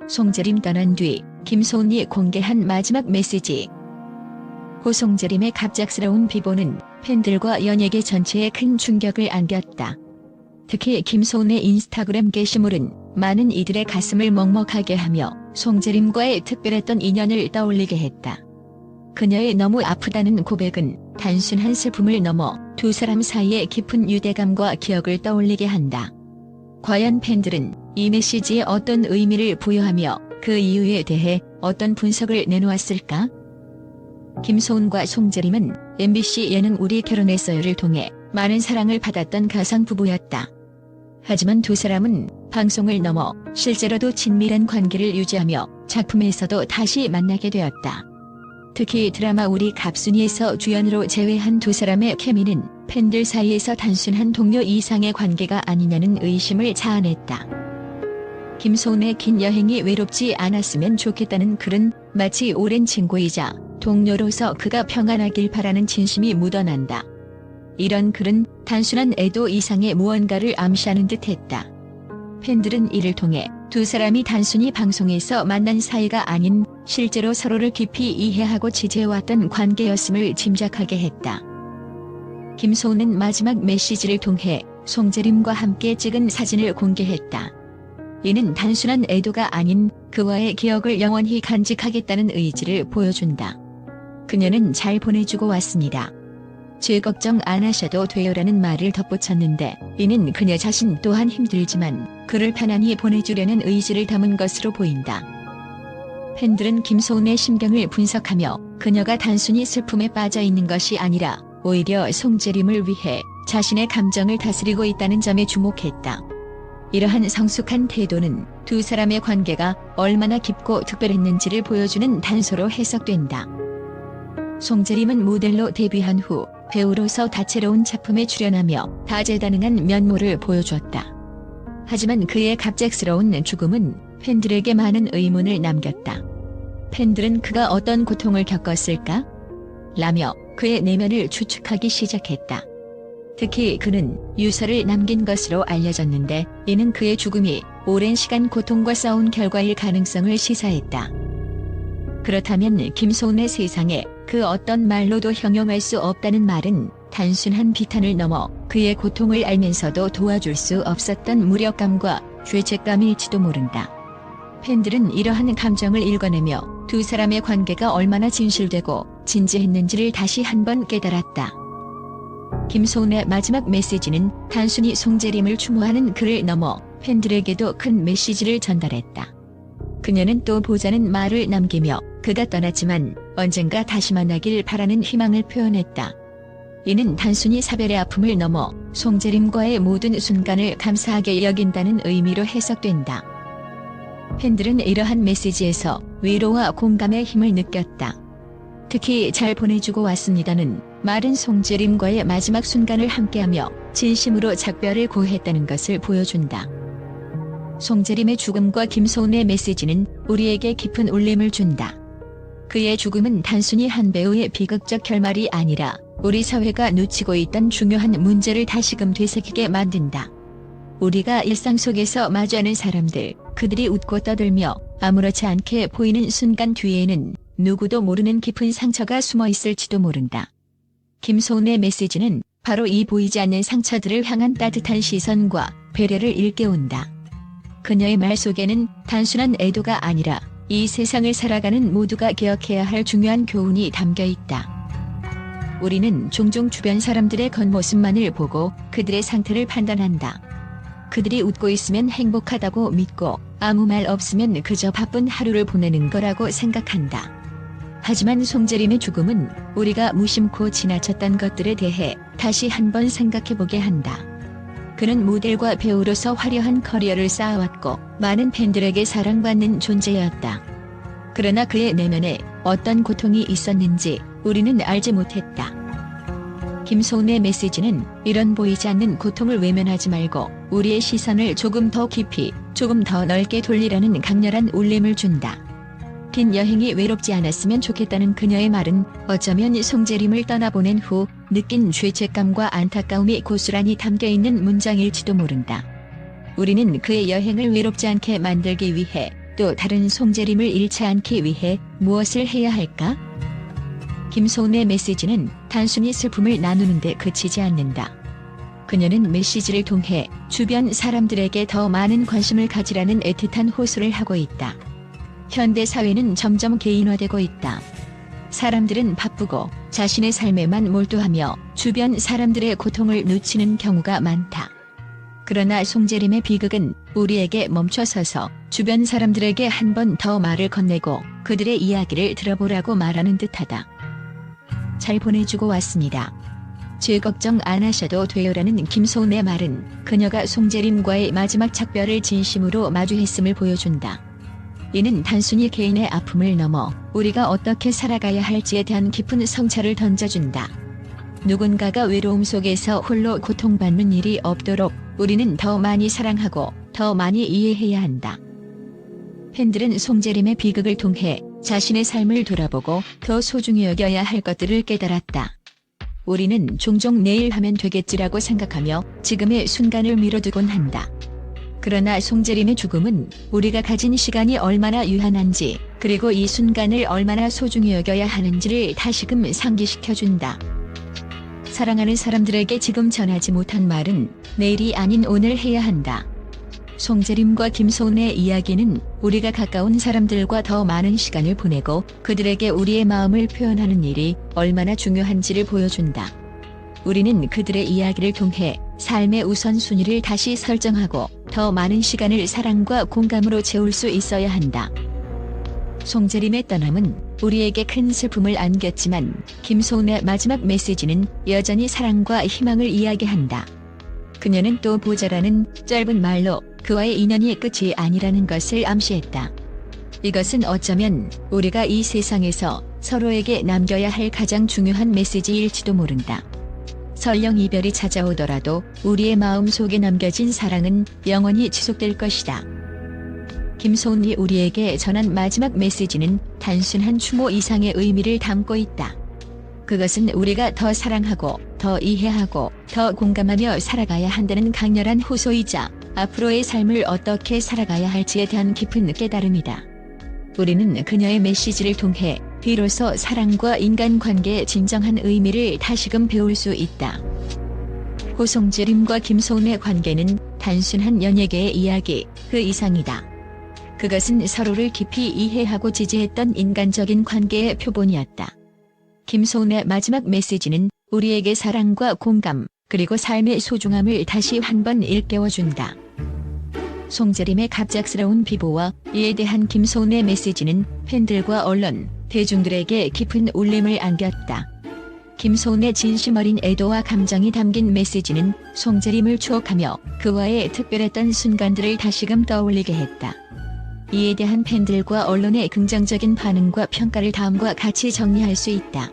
송재림 떠난 뒤 김소은이 공개한 마지막 메시지. 고 송재림의 갑작스러운 비보는 팬들과 연예계 전체에 큰 충격을 안겼다. 특히 김소은의 인스타그램 게시물은 많은 이들의 가슴을 먹먹하게 하며 송재림과의 특별했던 인연을 떠올리게 했다. 그녀의 너무 아프다는 고백은 단순한 슬픔을 넘어 두 사람 사이의 깊은 유대감과 기억을 떠올리게 한다. 과연 팬들은 이 메시지에 어떤 의미를 부여하며 그 이유에 대해 어떤 분석을 내놓았을까? 김소은과 송재림은 MBC 예능 우리 결혼했어요를 통해 많은 사랑을 받았던 가상 부부였다. 하지만 두 사람은 방송을 넘어 실제로도 친밀한 관계를 유지하며 작품에서도 다시 만나게 되었다. 특히 드라마 우리 갑순이에서 주연으로 재회한 두 사람의 케미는 팬들 사이에서 단순한 동료 이상의 관계가 아니냐는 의심을 자아냈다. 김소은의 긴 여행이 외롭지 않았으면 좋겠다는 글은 마치 오랜 친구이자 동료로서 그가 평안하길 바라는 진심이 묻어난다. 이런 글은 단순한 애도 이상의 무언가를 암시하는 듯했다. 팬들은 이를 통해 두 사람이 단순히 방송에서 만난 사이가 아닌 실제로 서로를 깊이 이해하고 지지해왔던 관계였음을 짐작하게 했다. 김소은은 마지막 메시지를 통해 송재림과 함께 찍은 사진을 공개했다. 이는 단순한 애도가 아닌 그와의 기억을 영원히 간직하겠다는 의지를 보여준다. 그녀는 잘 보내주고 왔습니다. 죄 걱정 안 하셔도 돼요라는 말을 덧붙였는데 이는 그녀 자신 또한 힘들지만 그를 편안히 보내주려는 의지를 담은 것으로 보인다. 팬들은 김소은의 심경을 분석하며 그녀가 단순히 슬픔에 빠져 있는 것이 아니라 오히려 송재림을 위해 자신의 감정을 다스리고 있다는 점에 주목했다. 이러한 성숙한 태도는 두 사람의 관계가 얼마나 깊고 특별했는지를 보여주는 단서로 해석된다. 송재림은 모델로 데뷔한 후 배우로서 다채로운 작품에 출연하며 다재다능한 면모를 보여주었다. 하지만 그의 갑작스러운 죽음은 팬들에게 많은 의문을 남겼다. 팬들은 그가 어떤 고통을 겪었을까? 라며 그의 내면을 추측하기 시작했다. 특히 그는 유서를 남긴 것으로 알려졌는데 이는 그의 죽음이 오랜 시간 고통과 싸운 결과일 가능성을 시사했다. 그렇다면 김소은의 세상에 그 어떤 말로도 형용할 수 없다는 말은 단순한 비탄을 넘어 그의 고통을 알면서도 도와줄 수 없었던 무력감과 죄책감일지도 모른다. 팬들은 이러한 감정을 읽어내며 두 사람의 관계가 얼마나 진실되고 진지했는지를 다시 한번 깨달았다. 김소은의 마지막 메시지는 단순히 송재림을 추모하는 글을 넘어 팬들에게도 큰 메시지를 전달했다. 그녀는 또 보자는 말을 남기며 그가 떠났지만 언젠가 다시 만나길 바라는 희망을 표현했다. 이는 단순히 사별의 아픔을 넘어 송재림과의 모든 순간을 감사하게 여긴다는 의미로 해석된다. 팬들은 이러한 메시지에서 위로와 공감의 힘을 느꼈다. 특히 잘 보내주고 왔습니다는 말은 송재림과의 마지막 순간을 함께하며 진심으로 작별을 고했다는 것을 보여준다. 송재림의 죽음과 김소은의 메시지는 우리에게 깊은 울림을 준다. 그의 죽음은 단순히 한 배우의 비극적 결말이 아니라 우리 사회가 놓치고 있던 중요한 문제를 다시금 되새기게 만든다. 우리가 일상 속에서 마주하는 사람들, 그들이 웃고 떠들며 아무렇지 않게 보이는 순간 뒤에는 누구도 모르는 깊은 상처가 숨어 있을지도 모른다. 김소은의 메시지는 바로 이 보이지 않는 상처들을 향한 따뜻한 시선과 배려를 일깨운다. 그녀의 말 속에는 단순한 애도가 아니라 이 세상을 살아가는 모두가 기억해야 할 중요한 교훈이 담겨 있다. 우리는 종종 주변 사람들의 겉모습만을 보고 그들의 상태를 판단한다. 그들이 웃고 있으면 행복하다고 믿고 아무 말 없으면 그저 바쁜 하루를 보내는 거라고 생각한다. 하지만 송재림의 죽음은 우리가 무심코 지나쳤던 것들에 대해 다시 한번 생각해보게 한다. 그는 모델과 배우로서 화려한 커리어를 쌓아왔고 많은 팬들에게 사랑받는 존재였다. 그러나 그의 내면에 어떤 고통이 있었는지 우리는 알지 못했다. 김소은의 메시지는 이런 보이지 않는 고통을 외면하지 말고 우리의 시선을 조금 더 깊이, 조금 더 넓게 돌리라는 강렬한 울림을 준다. 긴 여행이 외롭지 않았으면 좋겠다는 그녀의 말은 어쩌면 송재림을 떠나보낸 후 느낀 죄책감과 안타까움이 고스란히 담겨있는 문장일지도 모른다. 우리는 그의 여행을 외롭지 않게 만들기 위해 또 다른 송재림을 잃지 않기 위해 무엇을 해야 할까? 김소은의 메시지는 단순히 슬픔을 나누는 데 그치지 않는다. 그녀는 메시지를 통해 주변 사람들에게 더 많은 관심을 가지라는 애틋한 호소를 하고 있다. 현대 사회는 점점 개인화되고 있다. 사람들은 바쁘고 자신의 삶에만 몰두하며 주변 사람들의 고통을 놓치는 경우가 많다. 그러나 송재림의 비극은 우리에게 멈춰서서 주변 사람들에게 한 번 더 말을 건네고 그들의 이야기를 들어보라고 말하는 듯하다. 잘 보내주고 왔습니다. 죄 걱정 안 하셔도 돼요라는 김소은의 말은 그녀가 송재림과의 마지막 작별을 진심으로 마주했음을 보여준다. 이는 단순히 개인의 아픔을 넘어 우리가 어떻게 살아가야 할지에 대한 깊은 성찰을 던져준다. 누군가가 외로움 속에서 홀로 고통받는 일이 없도록 우리는 더 많이 사랑하고 더 많이 이해해야 한다. 팬들은 송재림의 비극을 통해 자신의 삶을 돌아보고 더 소중히 여겨야 할 것들을 깨달았다. 우리는 종종 내일 하면 되겠지라고 생각하며 지금의 순간을 미뤄두곤 한다. 그러나 송재림의 죽음은 우리가 가진 시간이 얼마나 유한한지 그리고 이 순간을 얼마나 소중히 여겨야 하는지를 다시금 상기시켜준다. 사랑하는 사람들에게 지금 전하지 못한 말은 내일이 아닌 오늘 해야 한다. 송재림과 김소은의 이야기는 우리가 가까운 사람들과 더 많은 시간을 보내고 그들에게 우리의 마음을 표현하는 일이 얼마나 중요한지를 보여준다. 우리는 그들의 이야기를 통해 삶의 우선순위를 다시 설정하고 더 많은 시간을 사랑과 공감으로 채울 수 있어야 한다. 송재림의 떠남은 우리에게 큰 슬픔을 안겼지만 김소은의 마지막 메시지는 여전히 사랑과 희망을 이야기한다. 그녀는 또 보자라는 짧은 말로 그와의 인연이 끝이 아니라는 것을 암시했다. 이것은 어쩌면 우리가 이 세상에서 서로에게 남겨야 할 가장 중요한 메시지일지도 모른다. 설령 이별이 찾아오더라도 우리의 마음 속에 남겨진 사랑은 영원히 지속될 것이다. 김소은이 우리에게 전한 마지막 메시지는 단순한 추모 이상의 의미를 담고 있다. 그것은 우리가 더 사랑하고 더 이해하고 더 공감하며 살아가야 한다는 강렬한 호소이자 앞으로의 삶을 어떻게 살아가야 할지에 대한 깊은 깨달음이다. 우리는 그녀의 메시지를 통해 비로소 사랑과 인간관계의 진정한 의미를 다시금 배울 수 있다. 송재림과 김소은의 관계는 단순한 연예계의 이야기 그 이상이다. 그것은 서로를 깊이 이해하고 지지했던 인간적인 관계의 표본이었다. 김소은의 마지막 메시지는 우리에게 사랑과 공감 그리고 삶의 소중함을 다시 한 번 일깨워준다. 송재림의 갑작스러운 비보와 이에 대한 김소은의 메시지는 팬들과 언론, 대중들에게 깊은 울림을 안겼다. 김소은의 진심 어린 애도와 감정이 담긴 메시지는 송재림을 추억하며 그와의 특별했던 순간들을 다시금 떠올리게 했다. 이에 대한 팬들과 언론의 긍정적인 반응과 평가를 다음과 같이 정리할 수 있다.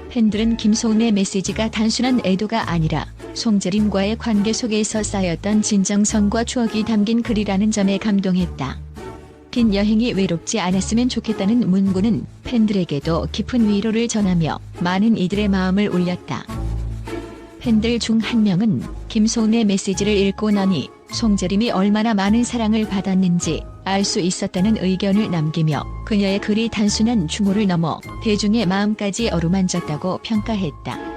팬들은 김소은의 메시지가 단순한 애도가 아니라 송재림과의 관계 속에서 쌓였던 진정성과 추억이 담긴 글이라는 점에 감동했다. 긴 여행이 외롭지 않았으면 좋겠다는 문구는 팬들에게도 깊은 위로를 전하며 많은 이들의 마음을 울렸다. 팬들 중 한 명은 김소은의 메시지를 읽고 나니 송재림이 얼마나 많은 사랑을 받았는지 알 수 있었다는 의견을 남기며 그녀의 글이 단순한 추모를 넘어 대중의 마음까지 어루만졌다고 평가했다.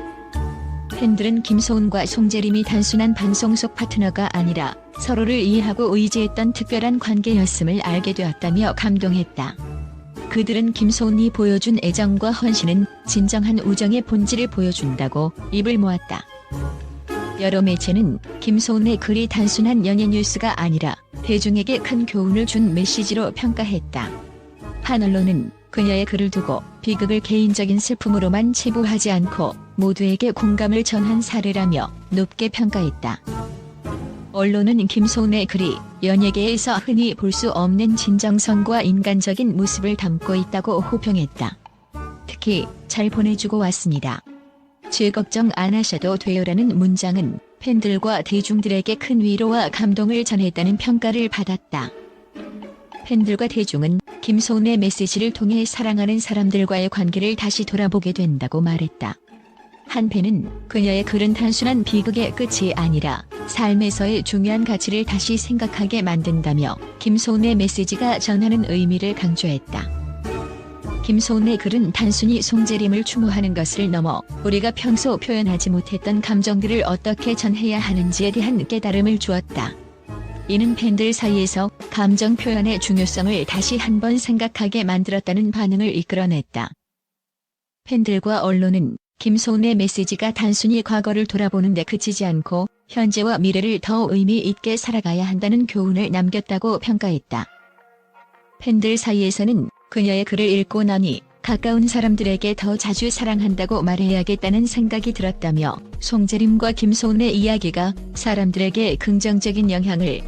팬들은 김소은과 송재림이 단순한 방송 속 파트너가 아니라 서로를 이해하고 의지했던 특별한 관계였음을 알게 되었다며 감동했다. 그들은 김소은이 보여준 애정과 헌신은 진정한 우정의 본질을 보여준다고 입을 모았다. 여러 매체는 김소은의 글이 단순한 연예 뉴스가 아니라 대중에게 큰 교훈을 준 메시지로 평가했다. 한 언론은 그녀의 글을 두고 비극을 개인적인 슬픔으로만 치부하지 않고 모두에게 공감을 전한 사례라며 높게 평가했다. 언론은 김소은의 글이 연예계에서 흔히 볼 수 없는 진정성과 인간적인 모습을 담고 있다고 호평했다. 특히 잘 보내주고 왔습니다. 죄 걱정 안 하셔도 돼요라는 문장은 팬들과 대중들에게 큰 위로와 감동을 전했다는 평가를 받았다. 팬들과 대중은 김소은의 메시지를 통해 사랑하는 사람들과의 관계를 다시 돌아보게 된다고 말했다. 한편은 그녀의 글은 단순한 비극의 끝이 아니라 삶에서의 중요한 가치를 다시 생각하게 만든다며 김소은의 메시지가 전하는 의미를 강조했다. 김소은의 글은 단순히 송재림을 추모하는 것을 넘어 우리가 평소 표현하지 못했던 감정들을 어떻게 전해야 하는지에 대한 깨달음을 주었다. 이는 팬들 사이에서 감정 표현의 중요성을 다시 한번 생각하게 만들었다는 반응을 이끌어냈다. 팬들과 언론은 김소은의 메시지가 단순히 과거를 돌아보는 데 그치지 않고 현재와 미래를 더 의미 있게 살아가야 한다는 교훈을 남겼다고 평가했다. 팬들 사이에서는 그녀의 글을 읽고 나니 가까운 사람들에게 더 자주 사랑한다고 말해야겠다는 생각이 들었다며 송재림과 김소은의 이야기가 사람들에게 긍정적인 영향을